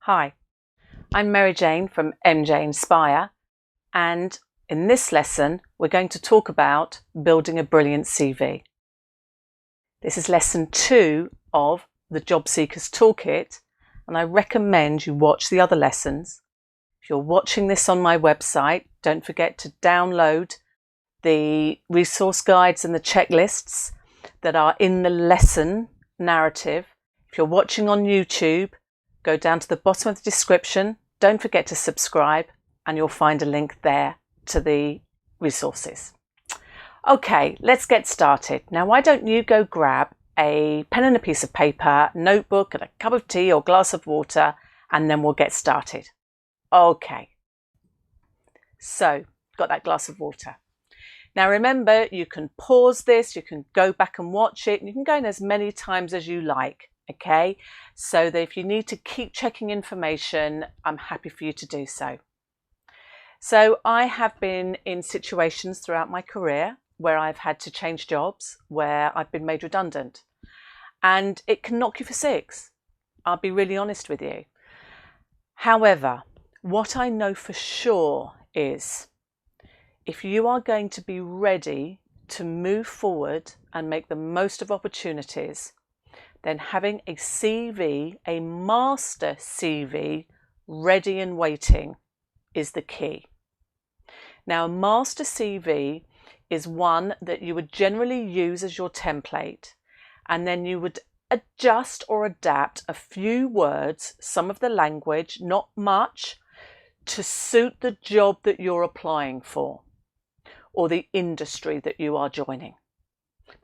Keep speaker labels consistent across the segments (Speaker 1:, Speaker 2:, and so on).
Speaker 1: Hi, I'm Mary Jane from MJ Inspire, and in this lesson we're going to talk about building a brilliant CV. This is lesson 2 of the Job Seekers Toolkit, and I recommend you watch the other lessons. If you're watching this on my website, don't forget to download the resource guides and the checklists that are in the lesson narrative. If you're watching on YouTube, go down to the bottom of the description. Don't forget to subscribe and you'll find a link there to the resources. Okay, let's get started. Now, why don't you go grab a pen and a piece of paper, notebook and a cup of tea or glass of water, and then we'll get started. Okay, so got that glass of water. Now remember, you can pause this, you can go back and watch it, and you can go in as many times as you like. Okay, so that if you need to keep checking information, I'm happy for you to do so. So I have been in situations throughout my career where I've had to change jobs, where I've been made redundant, and it can knock you for six. I'll be really honest with you. However, what I know for sure is if you are going to be ready to move forward and make the most of opportunities, then having a CV, a master CV, ready and waiting is the key. Now, a master CV is one that you would generally use as your template, and then you would adjust or adapt a few words, some of the language, not much, to suit the job that you're applying for or the industry that you are joining.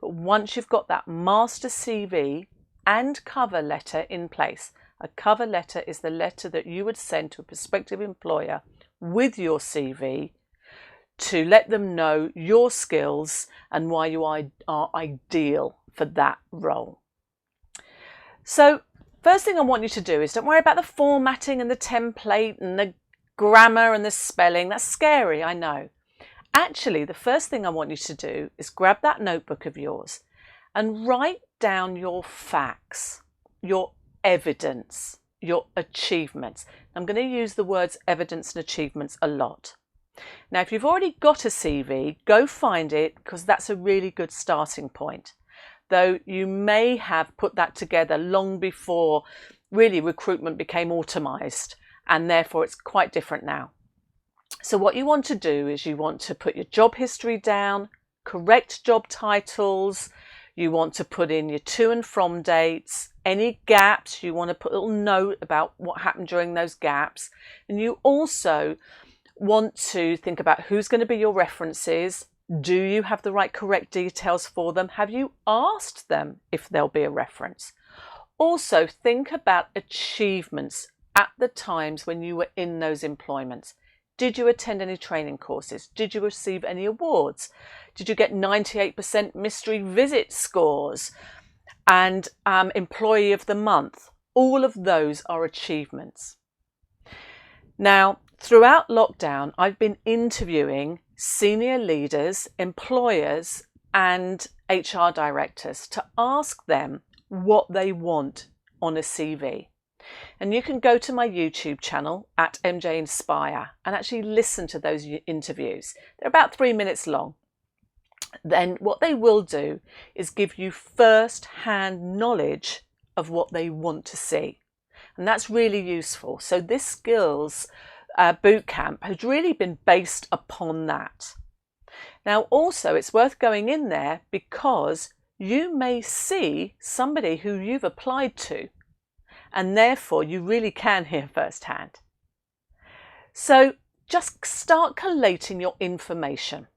Speaker 1: But once you've got that master CV and cover letter in place, a cover letter is the letter that you would send to a prospective employer with your CV to let them know your skills and why you are ideal for that role. So first thing I want you to do is don't worry about the formatting and the template and the grammar and the spelling. That's scary, I know. Actually, the first thing I want you to do is grab that notebook of yours and write down your facts, your evidence, your achievements. I'm going to use the words evidence and achievements a lot. Now, if you've already got a CV, go find it, because that's a really good starting point. Though you may have put that together long before really recruitment became automated, and therefore it's quite different now. So what you want to do is you want to put your job history down, correct job titles, you want to put in your to and from dates, any gaps, you want to put a little note about what happened during those gaps. And you also want to think about who's going to be your references. Do you have the right correct details for them? Have you asked them if there'll be a reference? Also, think about achievements at the times when you were in those employments. Did you attend any training courses? Did you receive any awards? Did you get 98% mystery visit scores and employee of the month? All of those are achievements. Now, throughout lockdown, I've been interviewing senior leaders, employers, and HR directors to ask them what they want on a CV. And you can go to my YouTube channel at MJ Inspire and actually listen to those interviews. They're about 3 minutes long. Then what they will do is give you first-hand knowledge of what they want to see. And that's really useful. So this skills bootcamp has really been based upon that. Now, also, it's worth going in there because you may see somebody who you've applied to, and therefore you really can hear firsthand. So just start collating your information.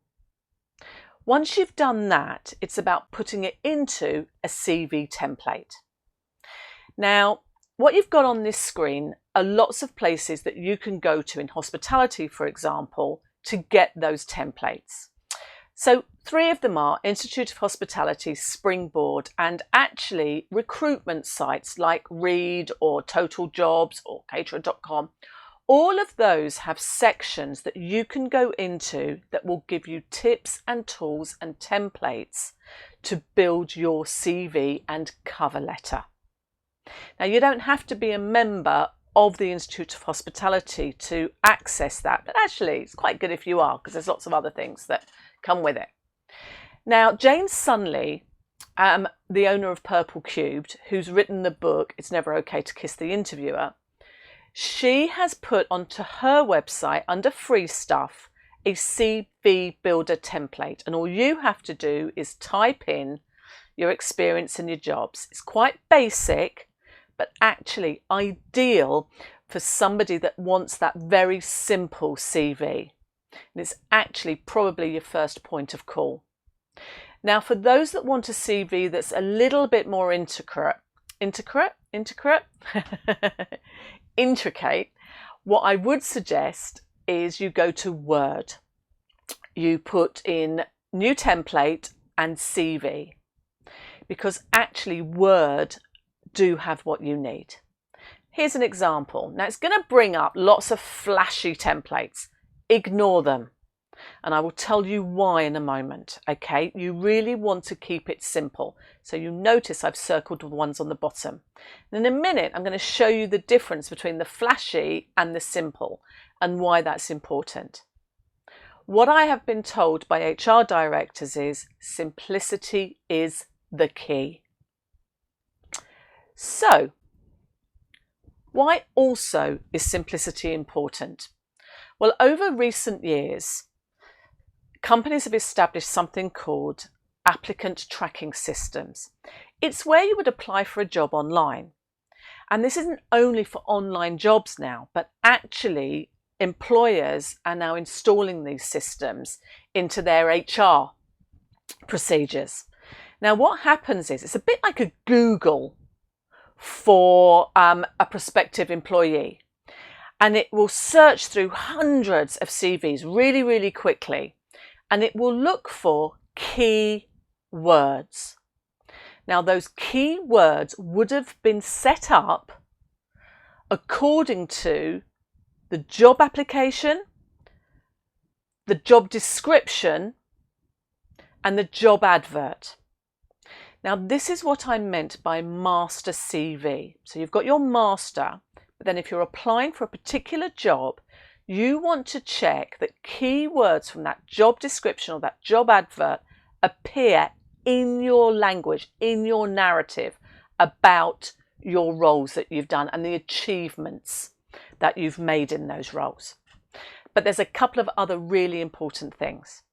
Speaker 1: Once you've done that, it's about putting it into a CV template. Now, what you've got on this screen are lots of places that you can go to in hospitality, for example, to get those templates. So 3 of them are Institute of Hospitality, Springboard, and actually recruitment sites like Reed or Total Jobs or Caterer.com. All of those have sections that you can go into that will give you tips and tools and templates to build your CV and cover letter. Now, you don't have to be a member of the Institute of Hospitality to access that. But actually, it's quite good if you are, because there's lots of other things that come with it. Now, Jane Sunley, the owner of Purple Cubed, who's written the book It's Never Okay to Kiss the Interviewer, she has put onto her website under free stuff a CV builder template, and all you have to do is type in your experience and your jobs. It's quite basic, but actually ideal for somebody that wants that very simple CV. And it's actually probably your first point of call. Now, for those that want a CV that's a little bit more intricate, what I would suggest is you go to Word. You put in new template and CV, because actually Word do have what you need. Here's an example. Now, it's going to bring up lots of flashy templates. Ignore them. And I will tell you why in a moment, okay? You really want to keep it simple. So you notice I've circled the ones on the bottom. And in a minute, I'm going to show you the difference between the flashy and the simple and why that's important. What I have been told by HR directors is simplicity is the key. So, why also is simplicity important? Well, over recent years, companies have established something called applicant tracking systems. It's where you would apply for a job online. And this isn't only for online jobs now, but actually employers are now installing these systems into their HR procedures. Now, what happens is it's a bit like a Google for a prospective employee. And it will search through hundreds of CVs really, really quickly. And it will look for key words. Now, those key words would have been set up according to the job application, the job description, and the job advert. Now, this is what I meant by master CV. So you've got your master, but then if you're applying for a particular job, you want to check that key words from that job description or that job advert appear in your language, in your narrative about your roles that you've done and the achievements that you've made in those roles. But there's a couple of other really important things.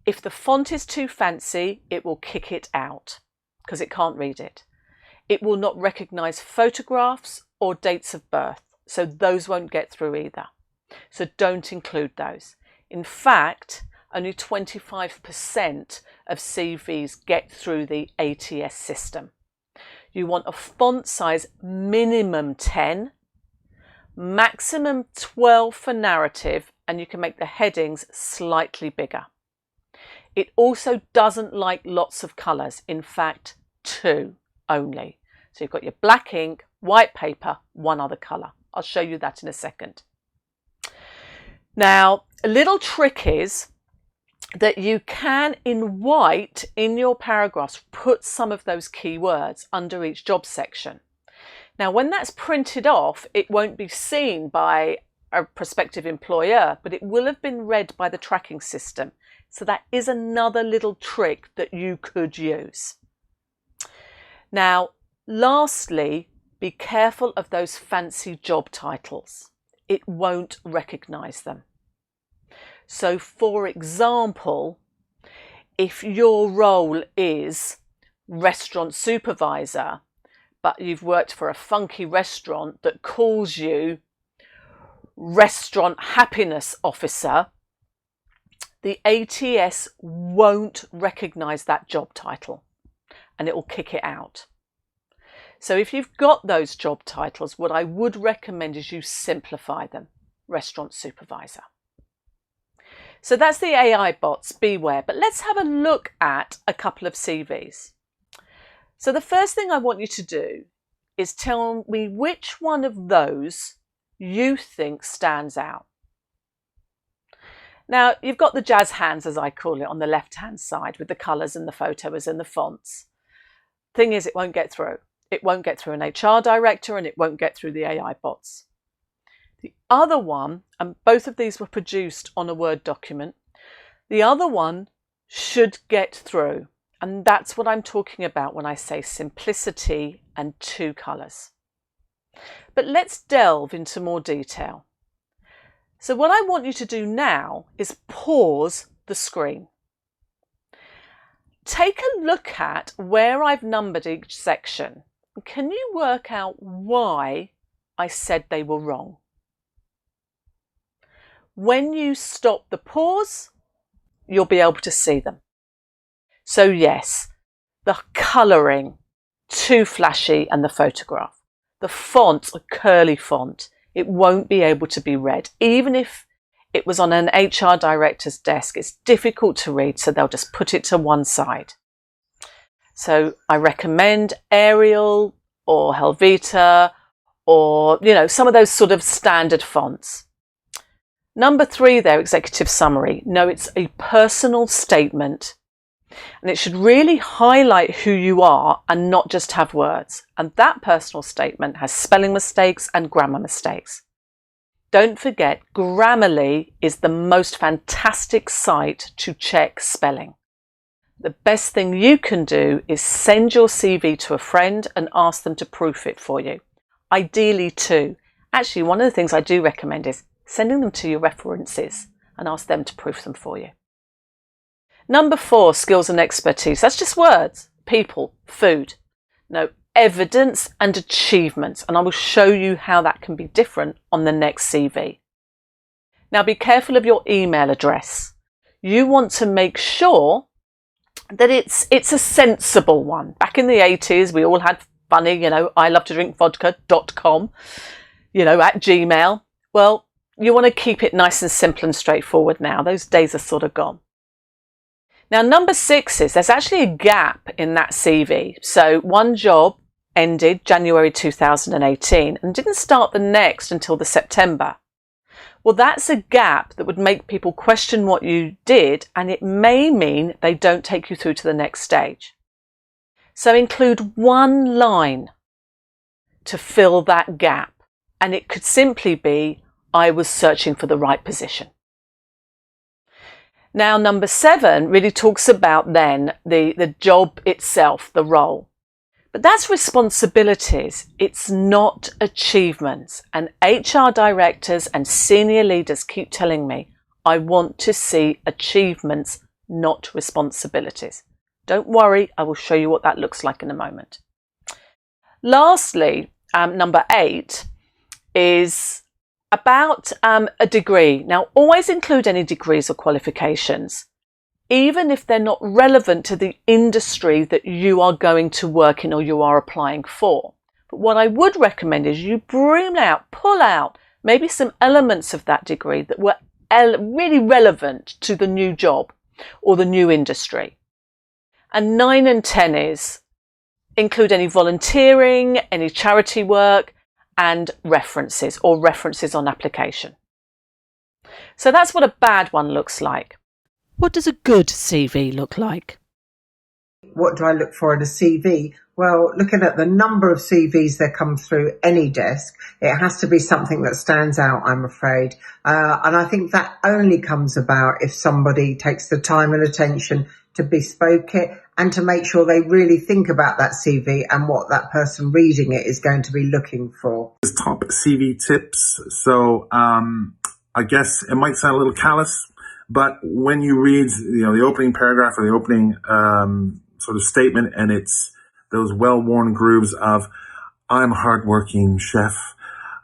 Speaker 1: If the font is too fancy, it will kick it out because it can't read it. It will not recognise photographs or dates of birth, so those won't get through either. So don't include those. In fact, only 25% of CVs get through the ATS system. You want a font size minimum 10, maximum 12 for narrative, and you can make the headings slightly bigger. It also doesn't like lots of colours, in fact, 2 only. So you've got your black ink, white paper, one other colour. I'll show you that in a second. Now, a little trick is that you can, in white, in your paragraphs, put some of those keywords under each job section. Now, when that's printed off, it won't be seen by a prospective employer, but it will have been read by the tracking system. So that is another little trick that you could use. Now, lastly, be careful of those fancy job titles. It won't recognise them. So, for example, if your role is restaurant supervisor, but you've worked for a funky restaurant that calls you restaurant happiness officer, the ATS won't recognise that job title and it will kick it out. So if you've got those job titles, what I would recommend is you simplify them. Restaurant supervisor. So that's the AI bots, beware. But let's have a look at a couple of CVs. So the first thing I want you to do is tell me which one of those you think stands out. Now, you've got the jazz hands, as I call it, on the left-hand side with the colours and the photos and the fonts. Thing is, it won't get through. It won't get through an HR director and it won't get through the AI bots. The other one, and both of these were produced on a Word document, the other one should get through. And that's what I'm talking about when I say simplicity and 2 colours. But let's delve into more detail. So what I want you to do now is pause the screen. Take a look at where I've numbered each section. Can you work out why I said they were wrong? When you stop the pause, you'll be able to see them. So yes, the colouring, too flashy, and the photograph. The font, a curly font, it won't be able to be read. Even if it was on an HR director's desk, it's difficult to read, so they'll just put it to one side. So I recommend Arial or Helvetica or, some of those sort of standard fonts. Number 3 there, executive summary. No, it's a personal statement. And it should really highlight who you are and not just have words. And that personal statement has spelling mistakes and grammar mistakes. Don't forget, Grammarly is the most fantastic site to check spelling. The best thing you can do is send your CV to a friend and ask them to proof it for you. Ideally 2. Actually, one of the things I do recommend is sending them to your references and ask them to proof them for you. Number 4, skills and expertise. That's just words, people, food. No, evidence and achievements. And I will show you how that can be different on the next CV. Now be careful of your email address. You want to make sure that it's a sensible one. Back in the 80s, we all had funny, I love to drink vodka.com, at Gmail. Well, you want to keep it nice and simple and straightforward now. Those days are sort of gone. Now, number 6 is there's actually a gap in that CV. So one job ended January 2018 and didn't start the next until the September. Well, that's a gap that would make people question what you did, and it may mean they don't take you through to the next stage. So include one line to fill that gap, and it could simply be, I was searching for the right position. Now, number 7 really talks about then the job itself, the role. But that's responsibilities. It's not achievements. And HR directors and senior leaders keep telling me, I want to see achievements, not responsibilities. Don't worry, I will show you what that looks like in a moment. Lastly, number 8 is about a degree. Now, always include any degrees or qualifications, even if they're not relevant to the industry that you are going to work in or you are applying for. But what I would recommend is you pull out maybe some elements of that degree that were really relevant to the new job or the new industry. And 9 and 10 is include any volunteering, any charity work, and references or references on application. So that's what a bad one looks like. What does a good CV look like?
Speaker 2: What do I look for in a CV? Well, looking at the number of CVs that come through any desk, it has to be something that stands out, I'm afraid. And I think that only comes about if somebody takes the time and attention to bespoke it and to make sure they really think about that CV and what that person reading it is going to be looking for.
Speaker 3: Top CV tips. So I guess it might sound a little callous, but when you read the opening paragraph or the opening sort of statement, and it's those well-worn grooves of I'm a hard-working chef,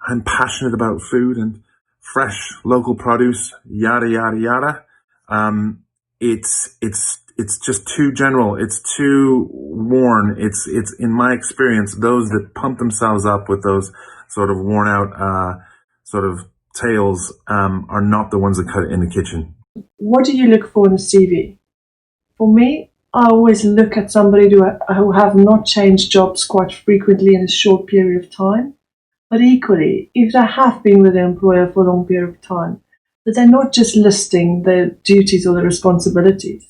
Speaker 3: I'm passionate about food and fresh local produce, yada yada yada. It's just too general. It's too worn. It's in my experience, those that pump themselves up with those sort of worn out sort of tales are not the ones that cut it in the kitchen.
Speaker 4: What do you look for in a CV? For me, I always look at somebody who have not changed jobs quite frequently in a short period of time. But equally, if they have been with their employer for a long period of time, that they're not just listing the duties or the responsibilities.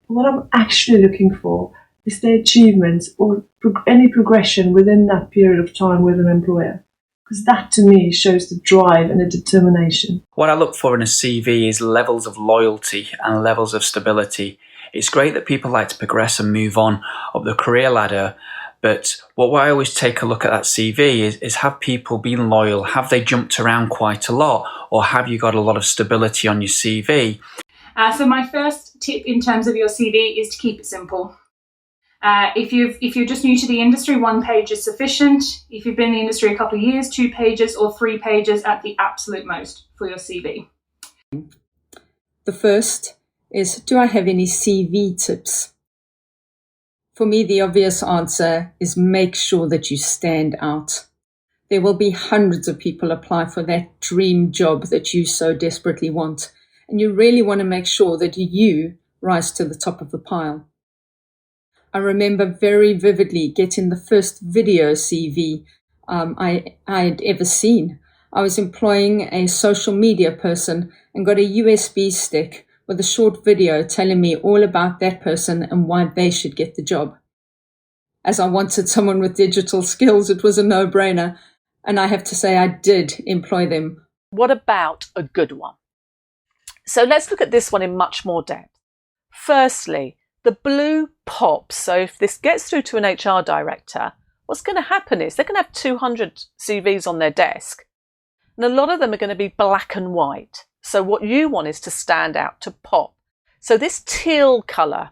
Speaker 4: What I'm actually looking for is their achievements or any progression within that period of time with an employer. Because that to me shows the drive and the determination.
Speaker 5: What I look for in a CV is levels of loyalty and levels of stability. It's great that people like to progress and move on up the career ladder, but what I always take a look at that CV is have people been loyal? Have they jumped around quite a lot? Or have you got a lot of stability on your CV?
Speaker 6: So my first tip in terms of your CV is to keep it simple. If you're just new to the industry, 1 page is sufficient. If you've been in the industry a couple of years, 2 pages or 3 pages at the absolute most for your CV.
Speaker 7: The first is, do I have any CV tips? For me, the obvious answer is make sure that you stand out. There will be hundreds of people apply for that dream job that you so desperately want, and you really want to make sure that you rise to the top of the pile. I remember very vividly getting the first video CV I had ever seen. I was employing a social media person and got a USB stick with a short video telling me all about that person and why they should get the job. As I wanted someone with digital skills, it was a no-brainer. And I have to say I did employ them.
Speaker 1: What about a good one? So let's look at this one in much more depth. Firstly, the blue pops. So if this gets through to an HR director, what's going to happen is they're going to have 200 CVs on their desk. And a lot of them are going to be black and white. So what you want is to stand out, to pop. So this teal colour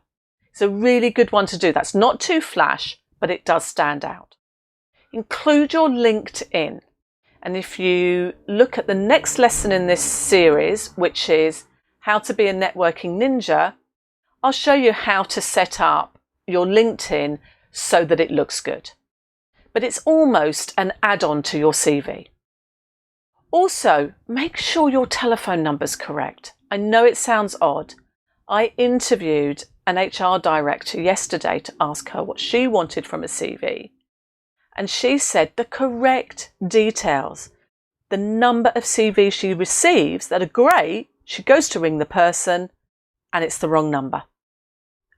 Speaker 1: is a really good one to do. That's not too flash, but it does stand out. Include your LinkedIn. And if you look at the next lesson in this series, which is how to be a networking ninja, I'll show you how to set up your LinkedIn so that it looks good. But it's almost an add-on to your CV. Also, make sure your telephone number's correct. I know it sounds odd. I interviewed an HR director yesterday to ask her what she wanted from a CV. And she said the correct details. The number of CVs she receives that are great, she goes to ring the person and it's the wrong number.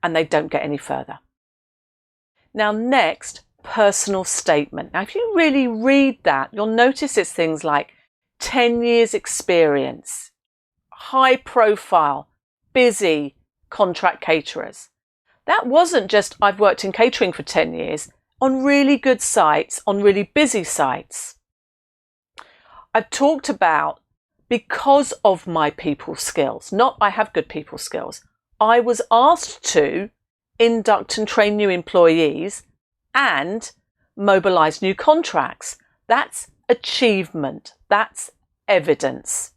Speaker 1: And they don't get any further. Now next, personal statement. Now if you really read that, you'll notice it's things like 10 years experience, high profile, busy contract caterers. That wasn't just I've worked in catering for 10 years, on really good sites, on really busy sites. I've talked about because of my people skills, not I have good people skills. I was asked to induct and train new employees and mobilise new contracts. That's achievement. That's evidence.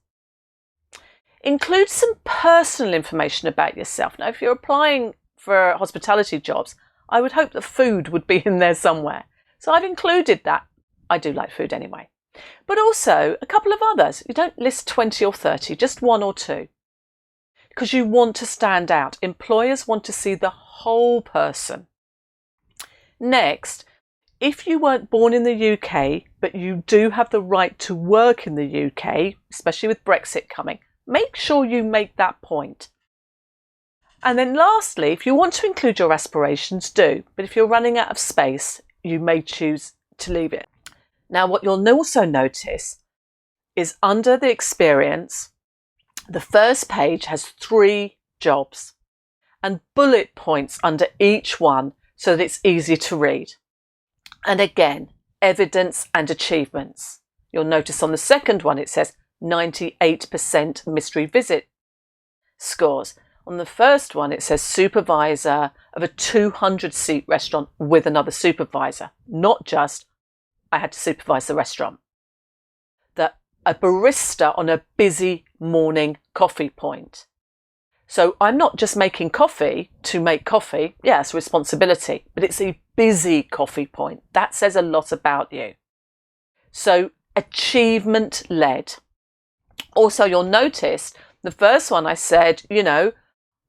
Speaker 1: Include some personal information about yourself. Now, if you're applying for hospitality jobs, I would hope the food would be in there somewhere. So I've included that. I do like food anyway. But also a couple of others. You don't list 20 or 30, just 1 or 2. Because you want to stand out. Employers want to see the whole person. Next, if you weren't born in the UK, but you do have the right to work in the UK, especially with Brexit coming, make sure you make that point. And then lastly, if you want to include your aspirations, do. But if you're running out of space, you may choose to leave it. Now, what you'll also notice is under the experience, the first page has 3 jobs and bullet points under each one so that it's easy to read. And again, evidence and achievements. You'll notice on the second one, it says 98% mystery visit scores. On the first one, it says supervisor of a 200-seat restaurant with another supervisor, not just I had to supervise the restaurant. A barista on a busy morning coffee point. So I'm not just making coffee to make coffee. Yeah, it's a responsibility, but it's a busy coffee point. That says a lot about you. So achievement-led. Also, you'll notice the first one I said,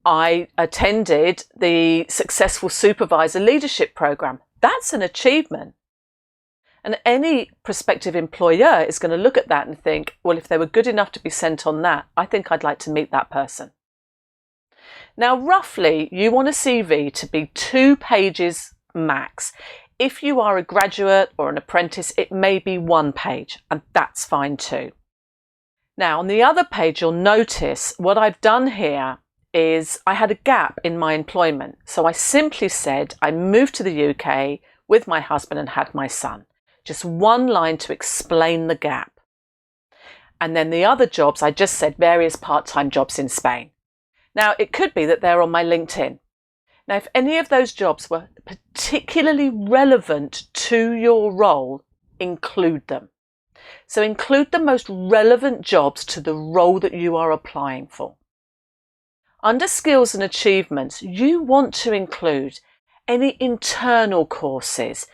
Speaker 1: I attended the Successful Supervisor Leadership Program. That's an achievement. And any prospective employer is going to look at that and think, well, if they were good enough to be sent on that, I think I'd like to meet that person. Now, roughly, you want a CV to be 2 pages max. If you are a graduate or an apprentice, it may be 1 page, and that's fine too. Now, on the other page, you'll notice what I've done here is I had a gap in my employment. So I simply said I moved to the UK with my husband and had my son. Just 1 line to explain the gap. And then the other jobs, I just said various part-time jobs in Spain. Now, it could be that they're on my LinkedIn. Now, if any of those jobs were particularly relevant to your role, include them. So include the most relevant jobs to the role that you are applying for. Under skills and achievements, you want to include any internal courses,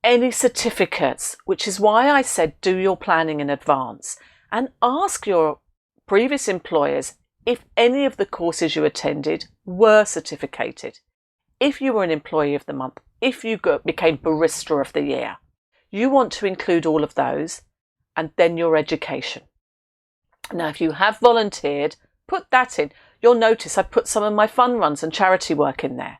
Speaker 1: any certificates, which is why I said do your planning in advance, and ask your previous employers if any of the courses you attended were certificated. If you were an Employee of the Month, if you became Barista of the Year, you want to include all of those, and then your education. Now, if you have volunteered, put that in. You'll notice I put some of my fun runs and charity work in there.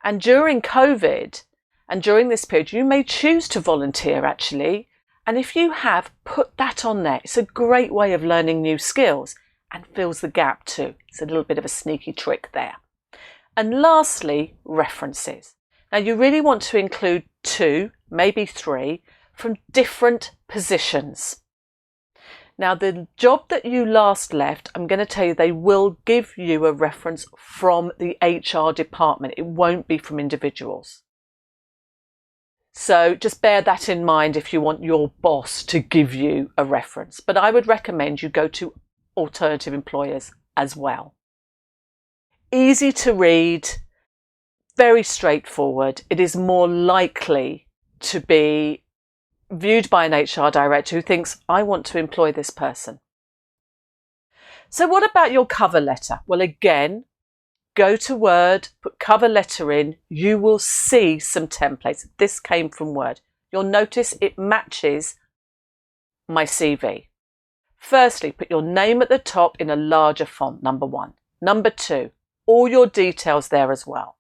Speaker 1: And during COVID and during this period, you may choose to volunteer actually. And if you have, put that on there. It's a great way of learning new skills and fills the gap too. It's a little bit of a sneaky trick there. And lastly, references. Now you really want to include 2, maybe 3 from different positions. Now the job that you last left, I'm going to tell you they will give you a reference from the HR department. It won't be from individuals. So just bear that in mind if you want your boss to give you a reference. But I would recommend you go to alternative employers as well. Easy to read, very straightforward. It is more likely to be viewed by an HR director who thinks, I want to employ this person. So what about your cover letter? Well, again, go to Word, put cover letter in, you will see some templates. This came from Word. You'll notice it matches my CV. Firstly, put your name at the top in a larger font, number 1. Number 2, all your details there as well.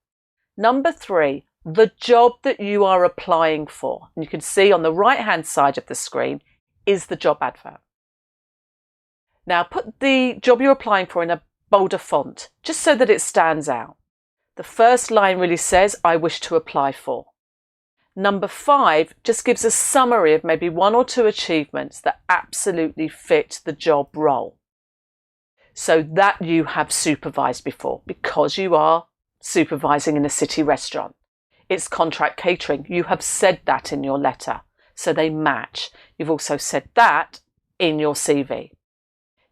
Speaker 1: Number 3, the job that you are applying for. And you can see on the right-hand side of the screen is the job advert. Now put the job you're applying for in a bolder font, just so that it stands out. The first line really says, I wish to apply for. Number 5 just gives a summary of maybe 1 or 2 achievements that absolutely fit the job role. So that you have supervised before, because you are supervising in a city restaurant. It's contract catering. You have said that in your letter, so they match. You've also said that in your CV.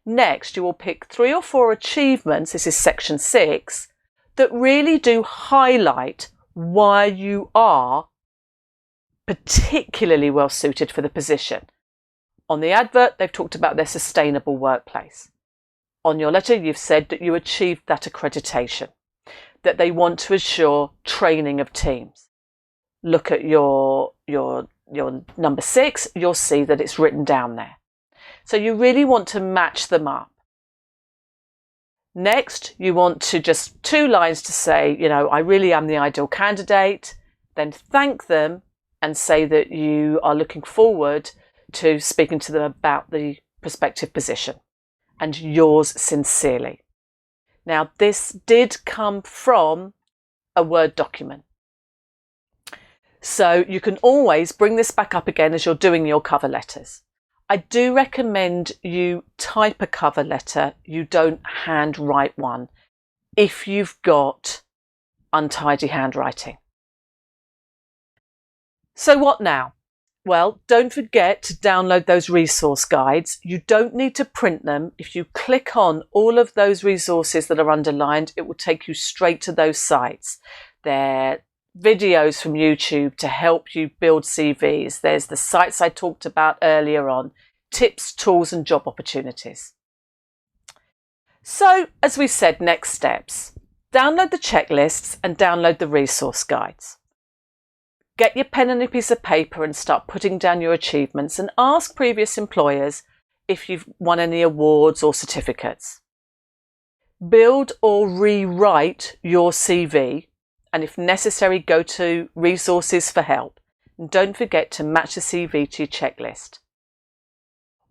Speaker 1: Next, you will pick 3 or 4 achievements, this is section 6, that really do highlight why you are particularly well suited for the position. On the advert, they've talked about their sustainable workplace. On your letter, you've said that you achieved that accreditation, that they want to assure training of teams. Look at your number 6, you'll see that it's written down there. So you really want to match them up. Next, you want to just 2 lines to say, I really am the ideal candidate, then thank them and say that you are looking forward to speaking to them about the prospective position and yours sincerely. Now, this did come from a Word document. So you can always bring this back up again as you're doing your cover letters. I do recommend you type a cover letter. You don't handwrite one if you've got untidy handwriting. So what now? Well, don't forget to download those resource guides. You don't need to print them. If you click on all of those resources that are underlined, it will take you straight to those sites. They're videos from YouTube to help you build CVs. There's the sites I talked about earlier on, tips, tools, and job opportunities. So, as we said, next steps. Download the checklists and download the resource guides. Get your pen and a piece of paper and start putting down your achievements and ask previous employers if you've won any awards or certificates. Build or rewrite your CV, and if necessary, go to resources for help. And don't forget to match the CV to your checklist.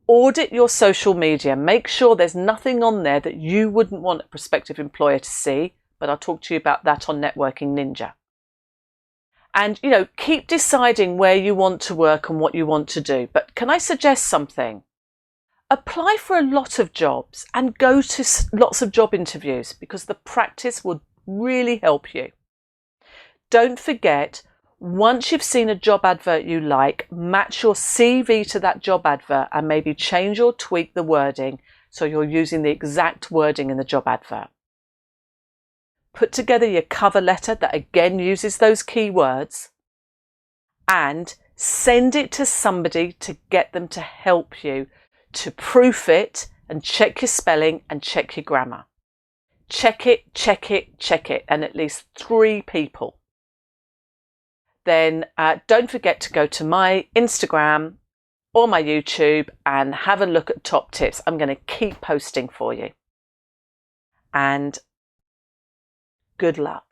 Speaker 1: Audit your social media. Make sure there's nothing on there that you wouldn't want a prospective employer to see, but I'll talk to you about that on Networking Ninja. And, keep deciding where you want to work and what you want to do. But can I suggest something? Apply for a lot of jobs and go to lots of job interviews, because the practice will really help you. Don't forget, once you've seen a job advert you like, match your CV to that job advert and maybe change or tweak the wording so you're using the exact wording in the job advert. Put together your cover letter that again uses those keywords, and send it to somebody to get them to help you to proof it and check your spelling and check your grammar. Check it, check it, check it, and at least 3 people. Then don't forget to go to my Instagram or my YouTube and have a look at top tips. I'm going to keep posting for you. And good luck.